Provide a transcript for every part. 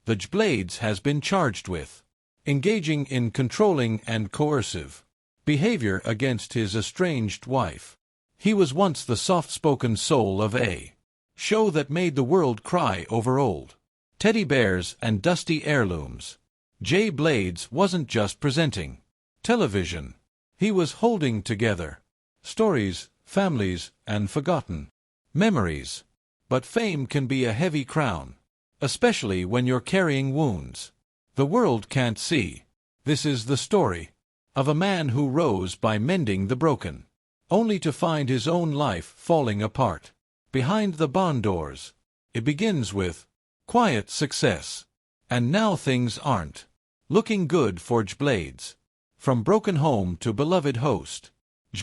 the Blades has been charged with engaging in controlling and coercive behavior against his estranged wife. He was once the soft-spoken soul of a show that made the world cry over old teddy bears and dusty heirlooms. Blades wasn't just presenting television. He was holding together stories, families, and forgotten memories. But fame can be a heavy crown, especially when you're carrying wounds the world can't see. This is the story of a man who rose by mending the broken, only to find his own life falling apart behind the barn doors. It begins with quiet success, and now things aren't looking good for Blades. From broken home to beloved host,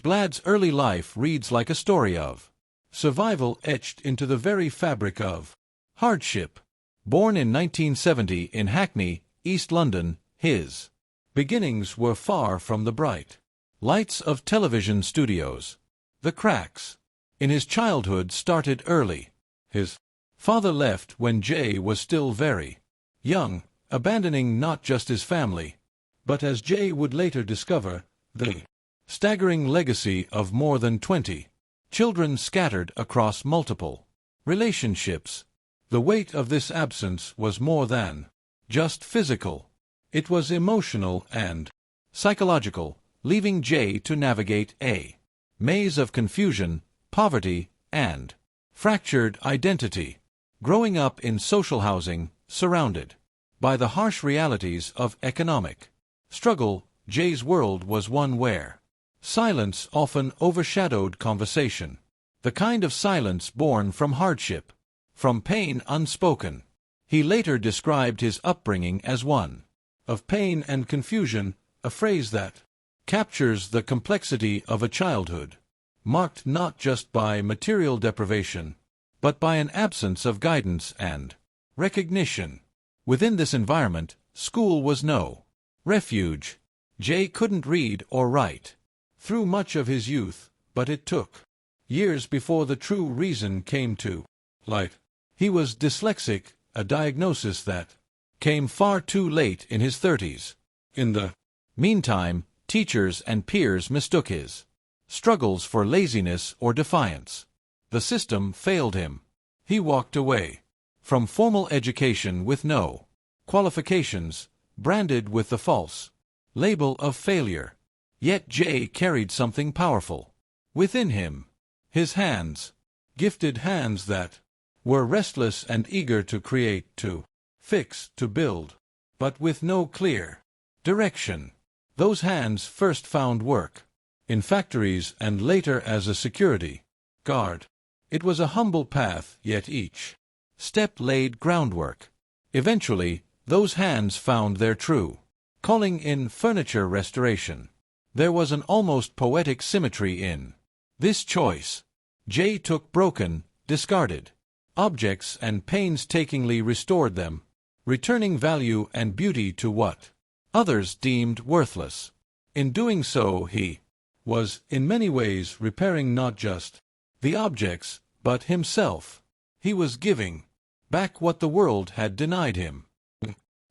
Blades' early life reads like a story of survival etched into the very fabric of hardship. Born in 1970 in Hackney, East London, his beginnings were far from the bright lights of television studios. The cracks in his childhood started early. His father left when Jay was still very young, abandoning not just his family, but, as Jay would later discover, the staggering legacy of more than 20 children scattered across multiple relationships. The weight of this absence was more than just physical. It was emotional and psychological, leaving Jay to navigate a maze of confusion, poverty, and fractured identity. Growing up in social housing, surrounded by the harsh realities of economic struggle, Jay's world was one where silence often overshadowed conversation. The kind of silence born from hardship, from pain unspoken. He later described his upbringing as one of pain and confusion, a phrase that captures the complexity of a childhood, marked not just by material deprivation, but by an absence of guidance and recognition. Within this environment, school was no refuge. Jay couldn't read or write through much of his youth, but it took years before the true reason came to light. He was dyslexic, a diagnosis that came far too late in his 30s. In the meantime, teachers and peers mistook his struggles for laziness or defiance. The system failed him. He walked away from formal education with no qualifications, branded with the false label of failure. Yet Jay carried something powerful within him. His hands, gifted hands that were restless and eager to create, to fix, to build, but with no clear direction. Those hands first found work in factories and later as a security guard. It was a humble path, yet each step laid groundwork. Eventually, those hands found their true calling in furniture restoration. There was an almost poetic symmetry in this choice. Jay took broken, discarded objects and painstakingly restored them, returning value and beauty to what others deemed worthless. In doing so, he was, in many ways, repairing not just the objects, but himself. He was giving back what the world had denied him.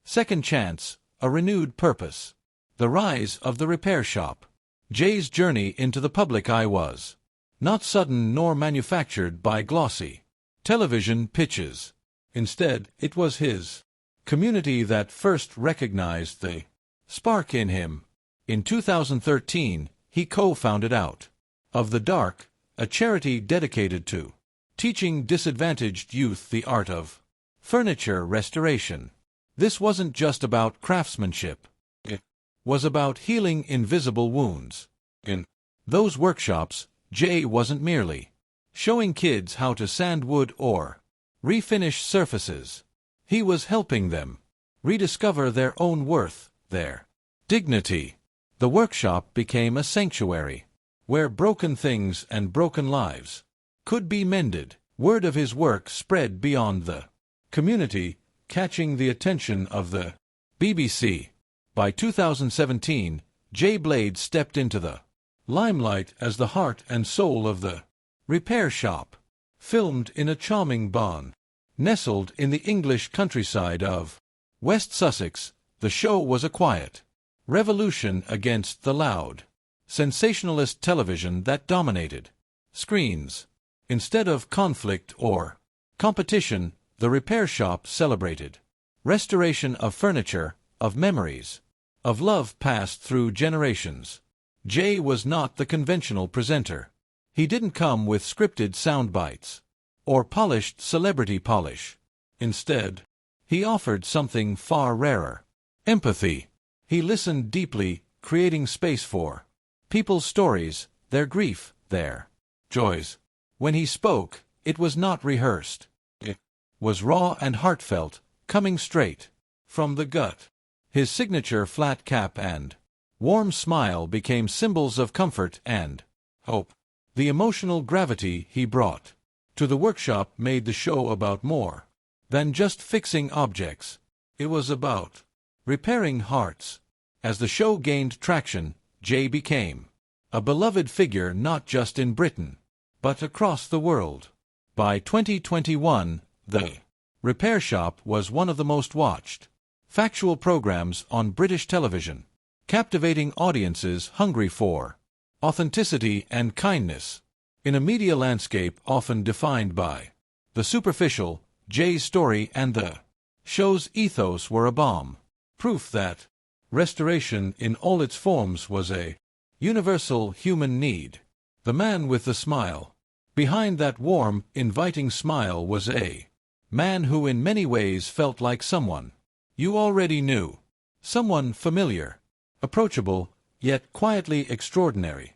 Second chance, a renewed purpose. The rise of the repair shop. Jay's journey into the public eye was not sudden nor manufactured by glossy television pitches. Instead, it was his community that first recognized the spark in him. In 2013, he co-founded Out of the Dark, a charity dedicated to teaching disadvantaged youth the art of furniture restoration. This wasn't just about craftsmanship. It was about healing invisible wounds. In those workshops, Jay wasn't merely showing kids how to sand wood or refinish surfaces. He was helping them rediscover their own worth, their dignity. The workshop became a sanctuary where broken things and broken lives could be mended. Word of his work spread beyond the community, catching the attention of the BBC. By 2017, Jay Blades stepped into the limelight as the heart and soul of the repair shop. Filmed in a charming barn nestled in the English countryside of West Sussex, the show was a quiet revolution against the loud, sensationalist television that dominated screens. Instead of conflict or competition, the repair shop celebrated restoration of furniture, of memories, of love passed through generations. Jay was not the conventional presenter. He didn't come with scripted sound bites or polished celebrity polish. Instead, he offered something far rarer: empathy. He listened deeply, creating space for people's stories, their grief, their joys. When he spoke, it was not rehearsed. It was raw and heartfelt, coming straight from the gut. His signature flat cap and warm smile became symbols of comfort and hope. The emotional gravity he brought to the workshop made the show about more than just fixing objects. It was about repairing hearts. As the show gained traction, Jay became a beloved figure not just in Britain, but across the world. By 2021, the Repair Shop was one of the most watched factual programs on British television, captivating audiences hungry for authenticity and kindness. In a media landscape often defined by the superficial, Jay's story and the show's ethos were a bomb. Proof that restoration in all its forms was a universal human need. The man with the smile behind that warm, inviting smile was a man who in many ways felt like someone you already knew. Someone familiar, approachable, yet quietly extraordinary.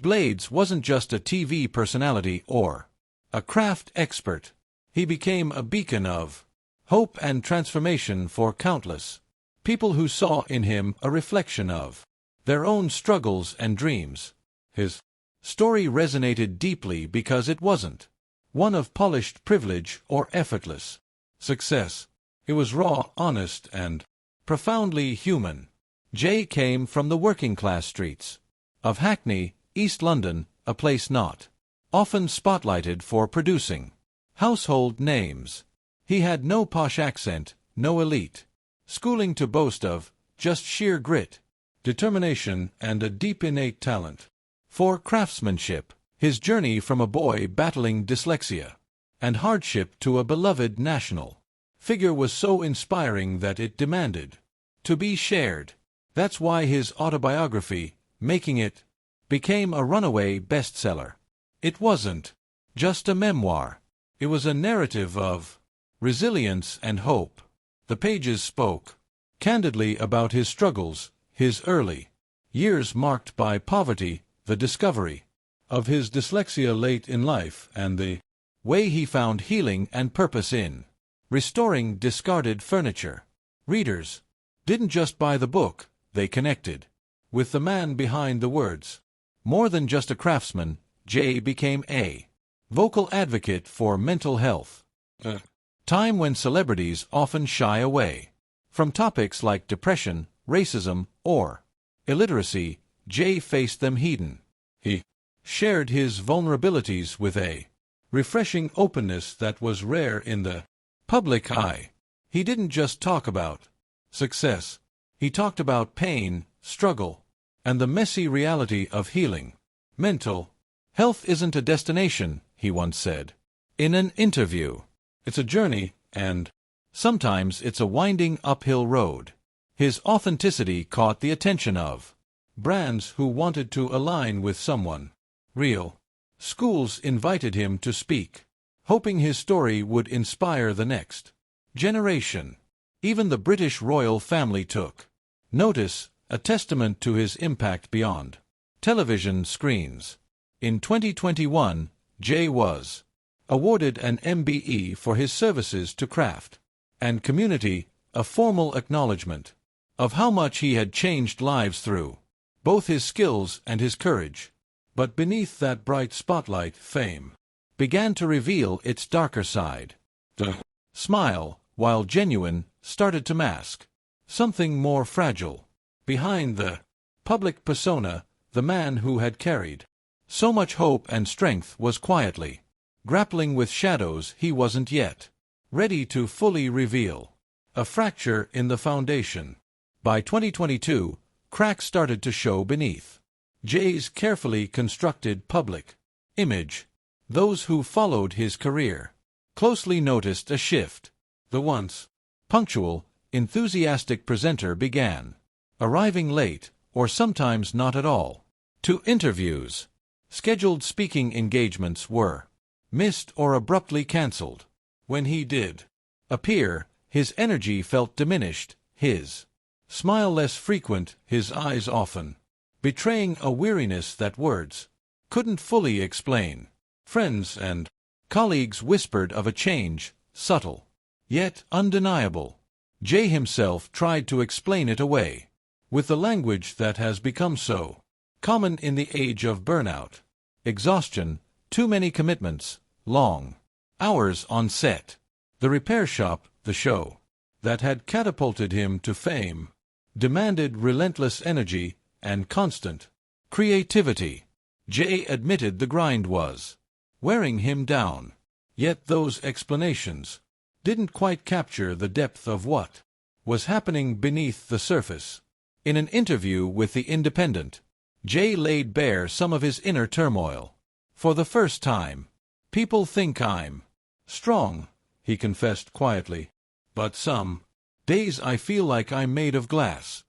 Blades wasn't just a TV personality or a craft expert. He became a beacon of hope and transformation for countless people who saw in him a reflection of their own struggles and dreams. His story resonated deeply because it wasn't one of polished privilege or effortless success. It was raw, honest, and profoundly human. Jay came from the working-class streets of Hackney, East London, a place not often spotlighted for producing household names. He had no posh accent, no elite schooling to boast of, just sheer grit, determination, and a deep innate talent for craftsmanship. His journey from a boy battling dyslexia and hardship to a beloved national figure was so inspiring that it demanded to be shared. That's why his autobiography, Making It, became a runaway bestseller. It wasn't just a memoir. It was a narrative of resilience and hope. The pages spoke candidly about his struggles, his early years marked by poverty, the discovery of his dyslexia late in life, and the way he found healing and purpose in restoring discarded furniture. Readers didn't just buy the book, they connected with the man behind the words. More than just a craftsman, Jay became a vocal advocate for mental health. A time when celebrities often shy away from topics like depression, racism, or illiteracy, Jay faced them head-on. He shared his vulnerabilities with a refreshing openness that was rare in the public eye. He didn't just talk about success. He talked about pain, struggle, and the messy reality of healing. Mental health isn't a destination, he once said in an interview. It's a journey, and sometimes it's a winding uphill road. His authenticity caught the attention of brands who wanted to align with someone real. Schools invited him to speak, hoping his story would inspire the next generation. Even the British royal family took notice, a testament to his impact beyond television screens. In 2021, Jay was awarded an MBE for his services to craft and community, a formal acknowledgement of how much he had changed lives through both his skills and his courage. But beneath that bright spotlight, fame began to reveal its darker side. The smile, while genuine, started to mask something more fragile. Behind the public persona, the man who had carried so much hope and strength was quietly grappling with shadows he wasn't yet ready to fully reveal. A fracture in the foundation. By 2022, cracks started to show beneath Jay's carefully constructed public image. Those who followed his career closely noticed a shift. The once punctual, enthusiastic presenter began arriving late, or sometimes not at all, to interviews. Scheduled speaking engagements were missed or abruptly cancelled. When he did appear, his energy felt diminished, his smile less frequent, his eyes often betraying a weariness that words couldn't fully explain. Friends and colleagues whispered of a change, subtle, yet undeniable. Jay himself tried to explain it away with the language that has become so common in the age of burnout, exhaustion, too many commitments, long hours on set. The repair shop, the show that had catapulted him to fame, demanded relentless energy and constant creativity. Jay admitted the grind was wearing him down. Yet those explanations didn't quite capture the depth of what was happening beneath the surface. In an interview with The Independent, Jay laid bare some of his inner turmoil. For the first time, "People think I'm strong," he confessed quietly, "but some days I feel like I'm made of glass."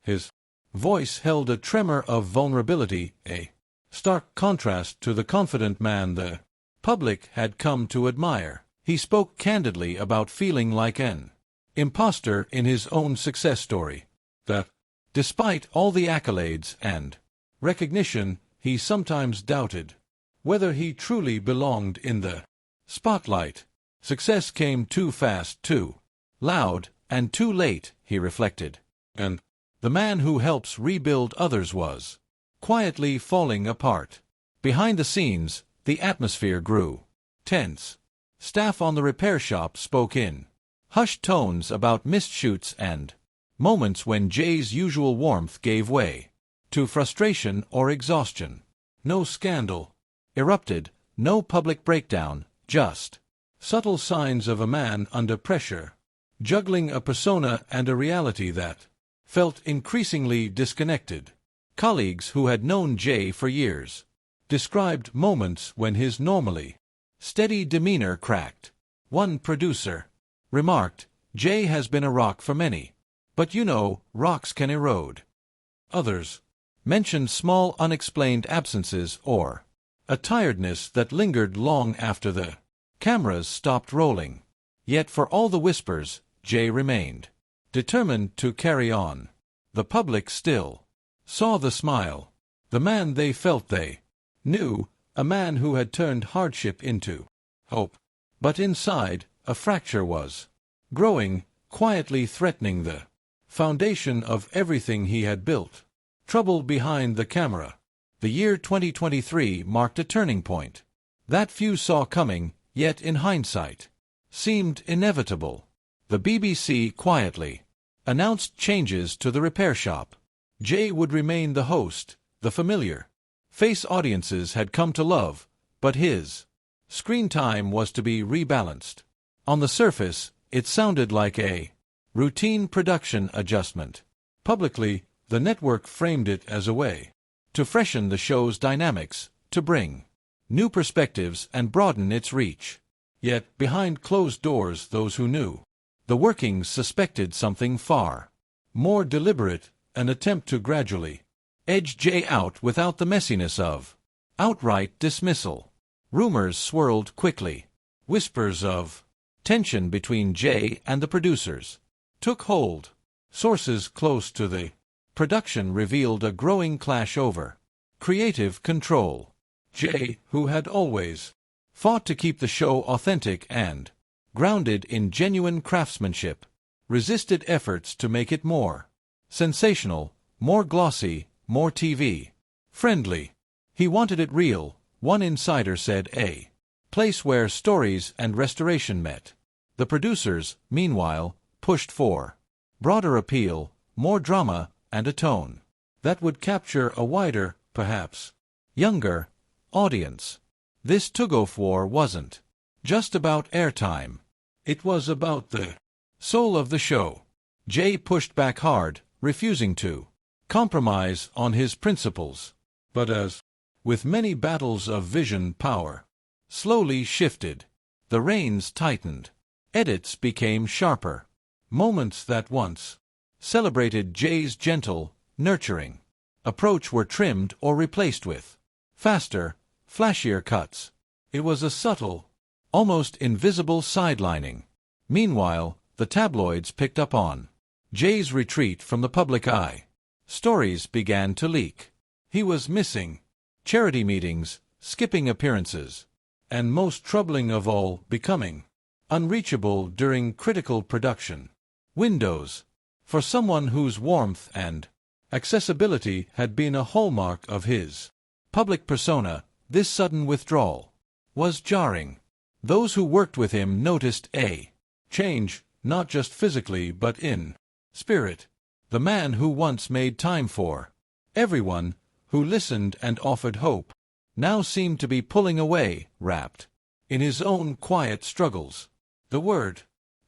His voice held a tremor of vulnerability, a stark contrast to the confident man the public had come to admire. He spoke candidly about feeling like an imposter in his own success story, that, despite all the accolades and recognition, he sometimes doubted whether he truly belonged in the spotlight. Success came too fast, too loud, and too late, he reflected, and the man who helps rebuild others was quietly falling apart. Behind the scenes, the atmosphere grew tense. Staff on the repair shop spoke in hushed tones about missed shoots and moments when Jay's usual warmth gave way to frustration or exhaustion. No scandal erupted, no public breakdown, just subtle signs of a man under pressure, juggling a persona and a reality that felt increasingly disconnected. Colleagues who had known Jay for years described moments when his normally steady demeanor cracked. One producer remarked, "Jay has been a rock for many, but you know, rocks can erode." Others mentioned small unexplained absences or a tiredness that lingered long after the cameras stopped rolling. Yet for all the whispers, Jay remained determined to carry on. The public still saw the smile, the man they felt they knew, a man who had turned hardship into hope. But inside, a fracture was growing, quietly threatening the foundation of everything he had built. Trouble behind the camera. The year 2023 marked a turning point that few saw coming, yet in hindsight seemed inevitable. The BBC quietly announced changes to the repair shop. Jay would remain the host, the familiar face audiences had come to love, but his screen time was to be rebalanced. On the surface, it sounded like a routine production adjustment. Publicly, the network framed it as a way to freshen the show's dynamics, to bring new perspectives and broaden its reach. Yet, behind closed doors, those who knew the workings suspected something far more deliberate, an attempt to gradually edge Jay out without the messiness of outright dismissal. Rumors swirled quickly. Whispers of tension between Jay and the producers took hold. Sources close to the production revealed a growing clash over creative control. Jay, who had always fought to keep the show authentic and grounded in genuine craftsmanship, resisted efforts to make it more sensational, more glossy, more TV-friendly. He wanted it real, one insider said, a place where stories and restoration met. The producers, meanwhile, pushed for broader appeal, more drama, and a tone that would capture a wider, perhaps younger, audience. This tug-of-war wasn't just about airtime. It was about the soul of the show. Jay pushed back hard, refusing to compromise on his principles. But as with many battles of vision, power slowly shifted. The reins tightened. Edits became sharper. Moments that once celebrated Jay's gentle, nurturing approach were trimmed or replaced with faster, flashier cuts. It was a subtle, almost invisible sidelining. Meanwhile, the tabloids picked up on Jay's retreat from the public eye. Stories began to leak. He was missing charity meetings, skipping appearances, and most troubling of all, becoming unreachable during critical production windows. For someone whose warmth and accessibility had been a hallmark of his public persona, this sudden withdrawal was jarring. Those who worked with him noticed a change, not just physically but in spirit. The man who once made time for everyone, who listened and offered hope, now seemed to be pulling away, wrapped in his own quiet struggles. The word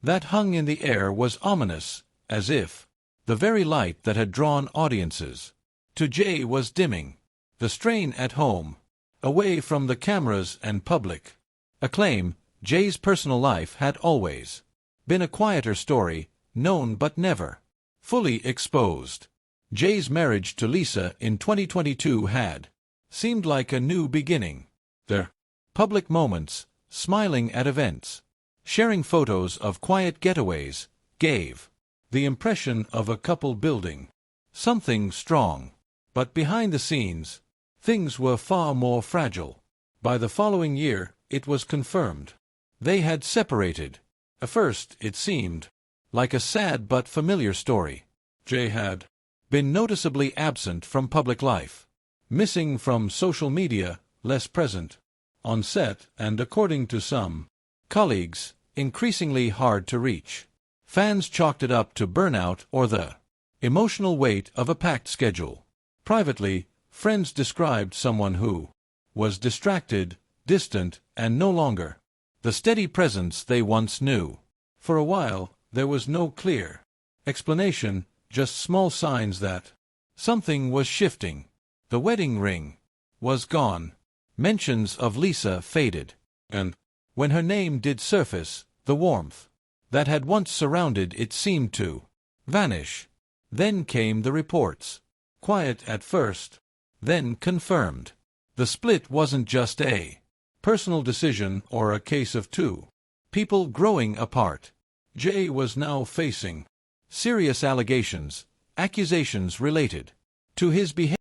that hung in the air was ominous, as if the very light that had drawn audiences to Jay was dimming. The strain at home, away from the cameras and public acclaim. Jay's personal life had always been a quieter story, known but never fully exposed. Jay's marriage to Lisa in 2022 had seemed like a new beginning. Their public moments, smiling at events, sharing photos of quiet getaways, gave the impression of a couple building something strong. But behind the scenes, things were far more fragile. By the following year, it was confirmed they had separated. At first, it seemed like a sad but familiar story. Jay had been noticeably absent from public life, missing from social media, less present on set, and according to some colleagues, increasingly hard to reach. Fans chalked it up to burnout or the emotional weight of a packed schedule. Privately, friends described someone who was distracted, distant, and no longer the steady presence they once knew. For a while, there was no clear explanation, just small signs that something was shifting. The wedding ring was gone. Mentions of Lisa faded. And when her name did surface, the warmth that had once surrounded it seemed to vanish. Then came the reports. Quiet at first, then confirmed. The split wasn't just a personal decision or a case of two people growing apart. Jay was now facing serious allegations, accusations related to his behavior.